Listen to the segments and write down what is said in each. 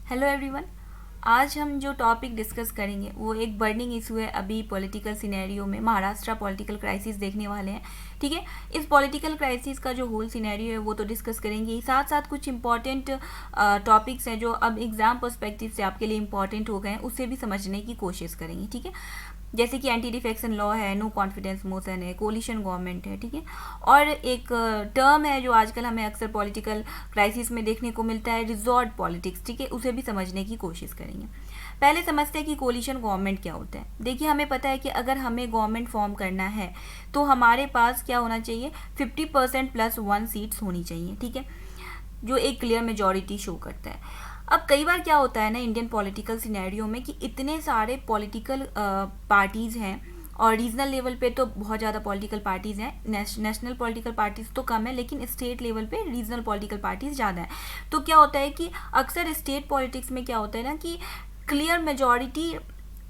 Hello everyone. आज हम जो टॉपिक डिस्कस करेंगे वो एक बर्निंग इशू है अभी पॉलिटिकल सिनेरियो में। महाराष्ट्र पॉलिटिकल क्राइसिस देखने वाले हैं। ठीक है, इस पॉलिटिकल क्राइसिस का जो होल सिनेरियो है वो तो डिस्कस करेंगे ही, साथ साथ कुछ इंपॉर्टेंट टॉपिक्स हैं जो अब एग्जाम पर्सपेक्टिव से आपके लिए इंपॉर्टेंट हो गए हैं, उससे भी समझने की कोशिश करेंगे। ठीक है, जैसे कि एंटी डिफेक्शन लॉ है, नो कॉन्फिडेंस मोशन है, कोलिशन गवर्नमेंट है। ठीक है, और एक टर्म है जो आजकल हमें अक्सर पॉलिटिकल क्राइसिस में देखने को मिलता है, रिजॉर्ट पॉलिटिक्स। ठीक है, उसे भी समझने की कोशिश करेंगे। पहले समझते हैं कि कोलिशन गवर्नमेंट क्या होता है। देखिए, हमें पता है कि अगर हमें गवर्नमेंट फॉर्म करना है तो हमारे पास क्या होना चाहिए, 50% प्लस 1 सीट्स होनी चाहिए। ठीक है, जो एक क्लियर मेजॉरिटी शो करता है। अब कई बार क्या होता है ना इंडियन पॉलिटिकल सिनेरियो में कि इतने सारे पॉलिटिकल पार्टीज़ हैं, और रीजनल लेवल पे तो बहुत ज़्यादा पॉलिटिकल पार्टीज़ हैं, नेशनल पॉलिटिकल पार्टीज़ तो कम है, लेकिन स्टेट लेवल पे रीजनल पॉलिटिकल पार्टीज़ ज़्यादा है। तो क्या होता है कि अक्सर स्टेट पॉलिटिक्स में क्या होता है ना कि क्लियर मेजॉरिटी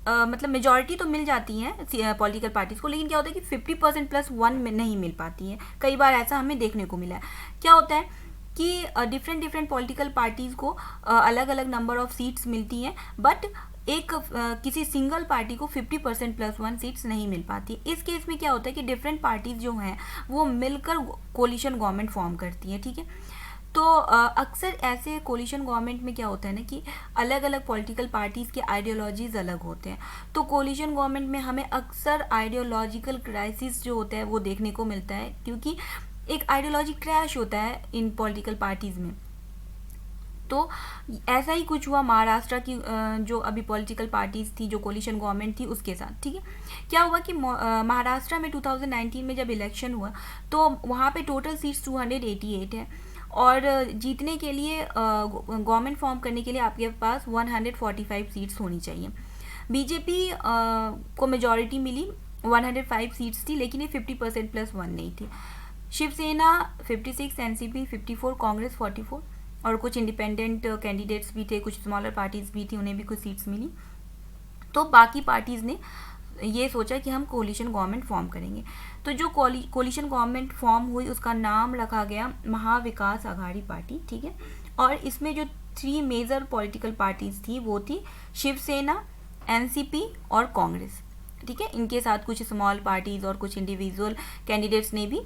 मतलब मेजॉरिटी तो मिल जाती है पॉलिटिकल पार्टीज़ को, लेकिन क्या होता है कि 50% प्लस 1 में नहीं मिल पाती है। कई बार ऐसा हमें देखने को मिला है। क्या होता है कि डिफरेंट पॉलिटिकल पार्टीज़ को अलग अलग नंबर ऑफ सीट्स मिलती हैं, बट एक किसी सिंगल पार्टी को 50% प्लस 1 सीट्स नहीं मिल पाती। इस केस में क्या होता है कि डिफरेंट पार्टीज जो हैं वो मिलकर कोलिशन गवर्नमेंट फॉर्म करती हैं। ठीक है, तो अक्सर ऐसे कोलिशन गवर्नमेंट में क्या होता है ना कि अलग अलग पॉलिटिकल पार्टीज़ के आइडियोलॉजीज अलग होते हैं। तो कोलिशन गवर्नमेंट में हमें अक्सर आइडियोलॉजिकल क्राइसिस जो होता है वो देखने को मिलता है, क्योंकि एक आइडियोलॉजी क्रैश होता है इन पॉलिटिकल पार्टीज़ में। तो ऐसा ही कुछ हुआ महाराष्ट्र की जो अभी पॉलिटिकल पार्टीज थी, जो कोलिशन गवर्नमेंट थी, उसके साथ। ठीक है, क्या हुआ कि महाराष्ट्र में 2019 में जब इलेक्शन हुआ तो वहाँ पे टोटल सीट्स 288 है, और जीतने के लिए गवर्नमेंट फॉर्म करने के लिए आपके पास 145 सीट्स होनी चाहिए। बीजेपी को मेजॉरिटी मिली, 105 सीट्स थी, लेकिन ये 50% प्लस 1 नहीं थी। शिवसेना 56, एनसीपी 54, कांग्रेस 44, और कुछ इंडिपेंडेंट कैंडिडेट्स भी थे, कुछ स्मॉलर पार्टीज भी थी, उन्हें भी कुछ सीट्स मिली। तो बाकी पार्टीज ने ये सोचा कि हम कोलिशन गवर्नमेंट फॉर्म करेंगे। तो जो कोलिशन गवर्नमेंट फॉर्म हुई उसका नाम रखा गया महाविकास आघाड़ी पार्टी। ठीक है, और इसमें जो 3 मेजर पॉलिटिकल पार्टीज थी वो थी शिवसेना, एनसीपी और कांग्रेस। ठीक है, इनके साथ कुछ स्मॉल पार्टीज और कुछ इंडिविजुअल कैंडिडेट्स ने भी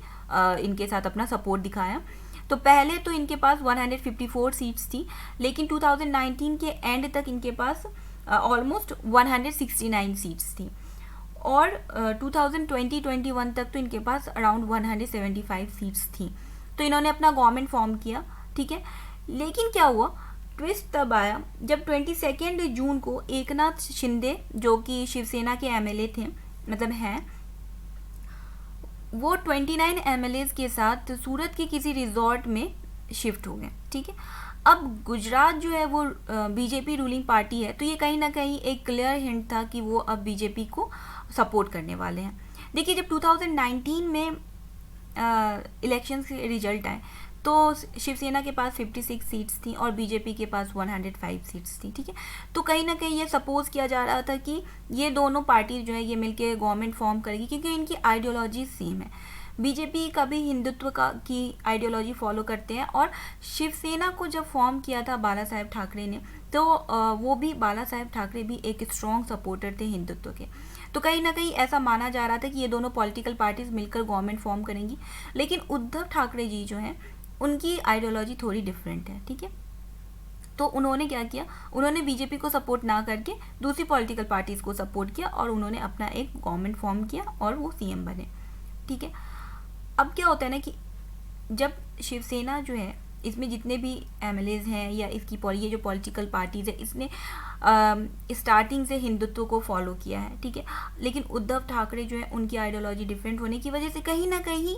इनके साथ अपना सपोर्ट दिखाया। तो पहले तो इनके पास 154 सीट्स थी, लेकिन 2019 के एंड तक इनके पास ऑलमोस्ट 169 सीट्स थी, और 2020-21 तक तो इनके पास अराउंड 175 सीट्स थी। तो इन्होंने अपना गवर्नमेंट फॉर्म किया। ठीक है, लेकिन क्या हुआ, ट्विस्ट तब आया जब 22 जून को एकनाथ शिंदे, जो कि शिवसेना के एमएलए थे, मतलब हैं, वो 29 एमएलएज के साथ सूरत के किसी रिजॉर्ट में शिफ्ट हो गए। ठीक है, अब गुजरात जो है वो बीजेपी रूलिंग पार्टी है, तो ये कहीं ना कहीं एक क्लियर हिंट था कि वो अब बीजेपी को सपोर्ट करने वाले हैं। देखिए, जब 2019 में इलेक्शंस के रिजल्ट आए तो शिवसेना के पास 56 सीट्स थी और बीजेपी के पास 105 सीट्स थी। ठीक है, तो कहीं ना कहीं ये सपोज किया जा रहा था कि ये दोनों पार्टी जो है ये मिलके गवर्नमेंट फॉर्म करेगी, क्योंकि इनकी आइडियोलॉजी सेम है। बीजेपी का भी हिंदुत्व की आइडियोलॉजी फॉलो करते हैं, और शिवसेना को जब फॉर्म किया था बाला साहेब ठाकरे ने, तो वो भी बाला साहेब ठाकरे भी एक स्ट्रॉन्ग सपोर्टर थे हिंदुत्व के। तो कहीं ना कहीं ऐसा माना जा रहा था कि ये दोनों पॉलिटिकल पार्टीज मिलकर गवर्नमेंट फॉर्म करेंगी, लेकिन उद्धव ठाकरे जी जो हैं उनकी आइडियोलॉजी थोड़ी डिफरेंट है। ठीक है, तो उन्होंने क्या किया, उन्होंने बीजेपी को सपोर्ट ना करके दूसरी पॉलिटिकल पार्टीज को सपोर्ट किया, और उन्होंने अपना एक गवर्नमेंट फॉर्म किया और वो सीएम बने। ठीक है, अब क्या होता है ना कि जब शिवसेना जो है, इसमें जितने भी एमएलएज हैं या इसकी ये जो पॉलिटिकल पार्टीज है, इसने स्टार्टिंग से हिंदुत्व को फॉलो किया है। ठीक है, लेकिन उद्धव ठाकरे जो है उनकी आइडियोलॉजी डिफरेंट होने की वजह से कहीं ना कहीं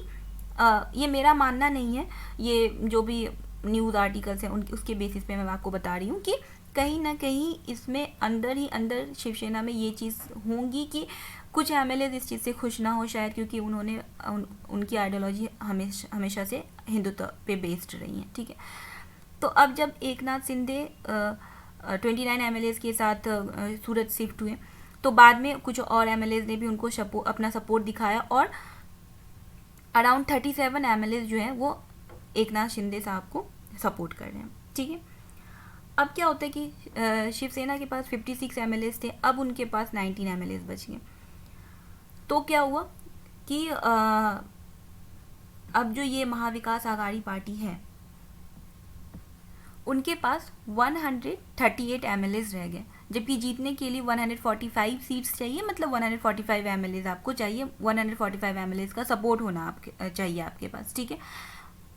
ये मेरा मानना नहीं है, ये जो भी न्यूज़ आर्टिकल्स हैं उनके उसके बेसिस पे मैं आपको बता रही हूँ कि कहीं ना कहीं इसमें अंदर ही अंदर शिवसेना में ये चीज़ होंगी कि कुछ एमएलए इस चीज़ से खुश ना हो शायद, क्योंकि उन्होंने उनकी आइडियोलॉजी हमेशा से हिंदुत्व पे बेस्ड रही है। ठीक है, तो अब जब एकनाथ शिंदे 29 एमएलए के साथ सूरत शिफ्ट हुए, तो बाद में कुछ और एमएलए ने भी उनको अपना सपोर्ट दिखाया, और अराउंड 37 एमएलए जो हैं वो एकनाथ शिंदे साहब को सपोर्ट कर रहे हैं। ठीक है, अब क्या होता है कि शिवसेना के पास 56 एमएलए थे, अब उनके पास 19 एमएलए बच गए। तो क्या हुआ कि अब जो ये महाविकास आघाड़ी पार्टी है उनके पास 138 एमएलएज रह गए, जबकि जीतने के लिए 145 सीट्स चाहिए, मतलब 145 एमएलएज आपको चाहिए, 145 एमएलएज का सपोर्ट होना आपके चाहिए आपके पास, ठीक है।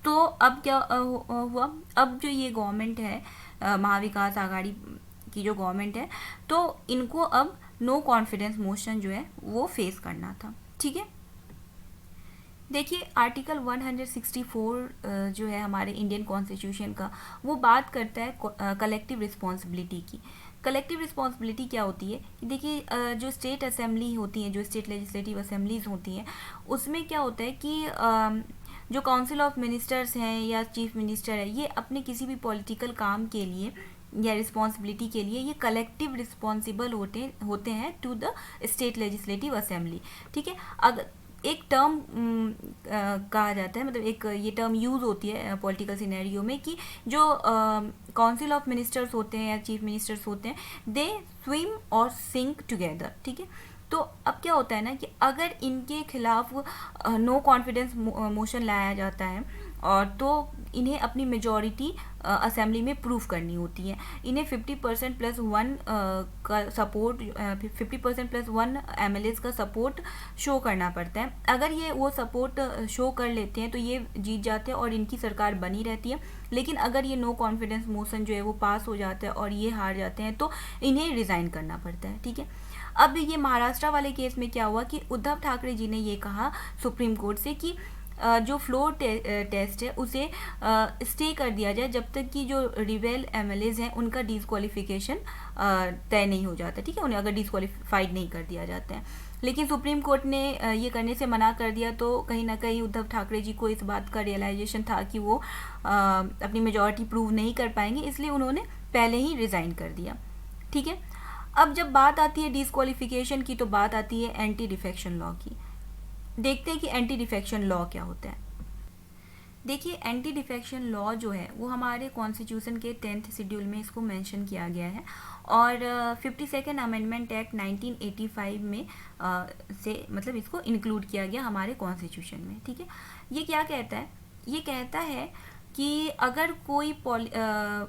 तो अब क्या हुआ, अब जो ये गवर्नमेंट है महाविकास आघाड़ी की जो गवर्नमेंट है, तो इनको अब नो कॉन्फिडेंस मोशन जो है वो फेस करना था, ठीक है। देखिए आर्टिकल 164 जो है हमारे इंडियन कॉन्स्टिट्यूशन का, वो बात करता है कलेक्टिव रिस्पॉन्सिबिलिटी की। कलेक्टिव रिस्पॉन्सिबिलिटी क्या होती है कि देखिए जो स्टेट असेंबली होती हैं, जो स्टेट लेजिस्लेटिव असेंबलीज होती हैं, उसमें क्या होता है कि जो काउंसिल ऑफ मिनिस्टर्स हैं या चीफ मिनिस्टर है, ये अपने किसी भी पॉलिटिकल काम के लिए या रिस्पॉन्सिबिलिटी के लिए ये कलेक्टिव रिस्पॉन्सिबल होते हैं to the state legislative assembly, ठीक है। अगर एक टर्म कहा जाता है, मतलब एक ये टर्म यूज़ होती है पॉलिटिकल सिनेरियो में कि जो काउंसिल ऑफ मिनिस्टर्स होते हैं या चीफ मिनिस्टर्स होते हैं, दे स्विम और सिंक टुगेदर, ठीक है। तो अब क्या होता है ना कि अगर इनके खिलाफ नो कॉन्फिडेंस मोशन लाया जाता है और तो इन्हें अपनी मेजॉरिटी असेंबली में प्रूव करनी होती है। इन्हें 50% प्लस 1 का सपोर्ट, 50% प्लस 1 एमएलएज का सपोर्ट शो करना पड़ता है। अगर ये वो सपोर्ट शो कर लेते हैं तो ये जीत जाते हैं और इनकी सरकार बनी रहती है। लेकिन अगर ये नो कॉन्फिडेंस मोशन जो है वो पास हो जाता है और ये हार जाते हैं तो इन्हें रिज़ाइन करना पड़ता है, ठीक है। अब ये महाराष्ट्र वाले केस में क्या हुआ कि उद्धव ठाकरे जी ने ये कहा सुप्रीम कोर्ट से कि जो फ्लोर टेस्ट है उसे स्टे कर दिया जाए जब तक कि जो रिबेल एमएलएज हैं उनका डिस्क्वालिफिकेशन तय नहीं हो जाता, ठीक है, उन्हें अगर डिस्क्वालिफाइड नहीं कर दिया जाता है। लेकिन सुप्रीम कोर्ट ने ये करने से मना कर दिया, तो कहीं ना कहीं उद्धव ठाकरे जी को इस बात का रियलाइजेशन था कि वो अपनी मेजॉरिटी प्रूव नहीं कर पाएंगे, इसलिए उन्होंने पहले ही रिज़ाइन कर दिया, ठीक है। अब जब बात आती है डिस्क्वालिफिकेशन की तो बात आती है एंटी डिफेक्शन लॉ की। देखते हैं कि एंटी डिफेक्शन लॉ क्या होता है। देखिए एंटी डिफेक्शन लॉ जो है वो हमारे कॉन्स्टिट्यूशन के 10th शेड्यूल में इसको मेंशन किया गया है और 52nd अमेंडमेंट एक्ट 1985 में से मतलब इसको इंक्लूड किया गया हमारे कॉन्स्टिट्यूशन में, ठीक है। ये क्या कहता है, ये कहता है कि अगर कोई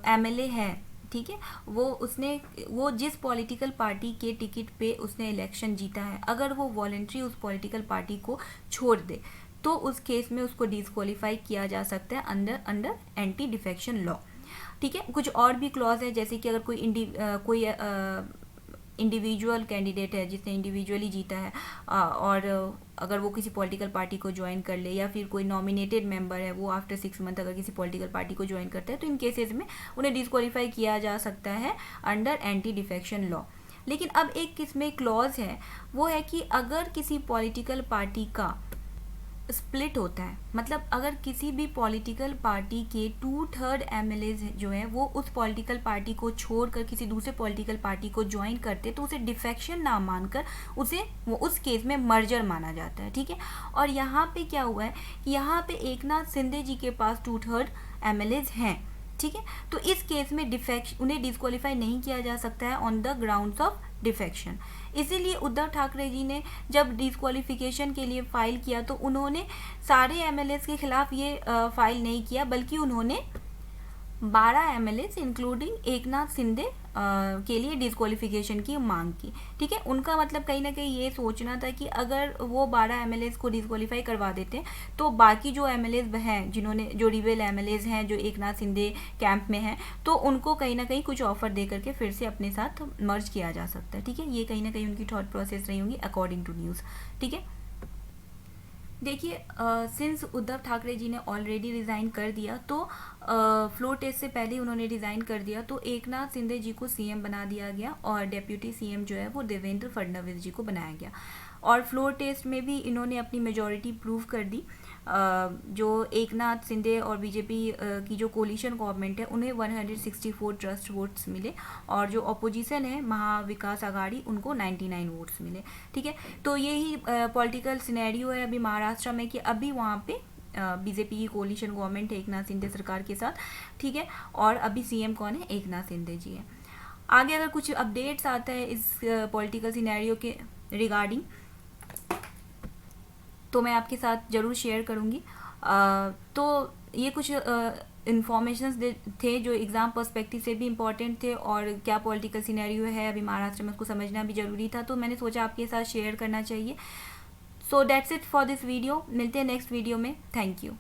एमएलए है, ठीक है, वो जिस पॉलिटिकल पार्टी के टिकट पे उसने इलेक्शन जीता है, अगर वो वॉलंटरी उस पॉलिटिकल पार्टी को छोड़ दे तो उस केस में उसको डिस्क्वालीफाई किया जा सकता है अंडर एंटी डिफेक्शन लॉ, ठीक है। कुछ और भी क्लॉज है, जैसे कि अगर कोई इंडिविजुअल कैंडिडेट है जिसने इंडिविजुअली जीता है और अगर वो किसी पॉलिटिकल पार्टी को ज्वाइन कर ले, या फिर कोई नॉमिनेटेड मेंबर है वो आफ्टर 6 मंथ अगर किसी पॉलिटिकल पार्टी को ज्वाइन करता है, तो इन केसेस में उन्हें डिस्क्वालीफाई किया जा सकता है अंडर एंटी डिफेक्शन लॉ। लेकिन अब एक इसमें क्लॉज है, वो है कि अगर किसी पॉलिटिकल पार्टी का स्प्लिट होता है, मतलब अगर किसी भी पॉलिटिकल पार्टी के 2/3 एमएलएज जो है वो उस पॉलिटिकल पार्टी को छोड़कर किसी दूसरे पॉलिटिकल पार्टी को ज्वाइन करते तो उसे डिफेक्शन ना मानकर उस केस में मर्जर माना जाता है, ठीक है। और यहाँ पे क्या हुआ है कि यहाँ पे एकनाथ शिंदे जी के पास 2/3 एमएलएज हैं, ठीक है। तो इस केस में उन्हें डिस्क्वालीफाई नहीं किया जा सकता है on the grounds of defection. इसीलिए उद्धव ठाकरे जी ने जब डिस्क्वालिफिकेशन के लिए फाइल किया तो उन्होंने सारे एमएलएस के खिलाफ ये फाइल नहीं किया, बल्कि उन्होंने 12 एमएलएस इंक्लूडिंग एकनाथ शिंदे के लिए डिस्क्वालिफिकेशन की मांग की, ठीक है। उनका मतलब कहीं ना कहीं ये सोचना था कि अगर वो 12 एमएलएस को डिस्क्वालीफाई करवा देते तो बाकी जो एमएलएस हैं जिन्होंने जो रिबेल एमएलएस हैं जो एकनाथ शिंदे कैंप में हैं, तो उनको कहीं ना कहीं कुछ ऑफर दे करके फिर से अपने साथ मर्ज किया जा सकता है, ठीक है। ये कहीं ना कहीं उनकी थॉट प्रोसेस रही होंगी अकॉर्डिंग टू न्यूज़, ठीक है। देखिए सिंस उद्धव ठाकरे जी ने ऑलरेडी रिज़ाइन कर दिया, तो फ्लोर टेस्ट से पहले ही उन्होंने रिज़ाइन कर दिया, तो एकनाथ शिंदे जी को सीएम बना दिया गया और डेप्यूटी सीएम जो है वो देवेंद्र फडणवीस जी को बनाया गया। और फ्लोर टेस्ट में भी इन्होंने अपनी मेजॉरिटी प्रूव कर दी। जो एकनाथ शिंदे और बीजेपी की जो कोलिशन गवर्नमेंट है उन्हें 164 ट्रस्ट वोट्स मिले और जो अपोजिशन है महाविकास आघाड़ी उनको 99 वोट्स मिले, ठीक है। तो यही पॉलिटिकल सिनेरियो है अभी महाराष्ट्र में कि अभी वहाँ पे बीजेपी की कोलिशन गवर्नमेंट है एकनाथ शिंदे सरकार के साथ, ठीक है। और अभी सीएम कौन है? एकनाथ शिंदे जी हैं। आगे अगर कुछ अपडेट्स आता है इस पॉलिटिकल सिनेरियो के रिगार्डिंग तो मैं आपके साथ ज़रूर शेयर करूँगी। तो ये कुछ इन्फॉर्मेशंस थे जो एग्ज़ाम पर्सपेक्टिव से भी इम्पॉर्टेंट थे, और क्या पॉलिटिकल सिनेरियो है अभी महाराष्ट्र में उसको समझना भी ज़रूरी था, तो मैंने सोचा आपके साथ शेयर करना चाहिए। So that's it for this video. मिलते हैं नेक्स्ट वीडियो में। Thank you.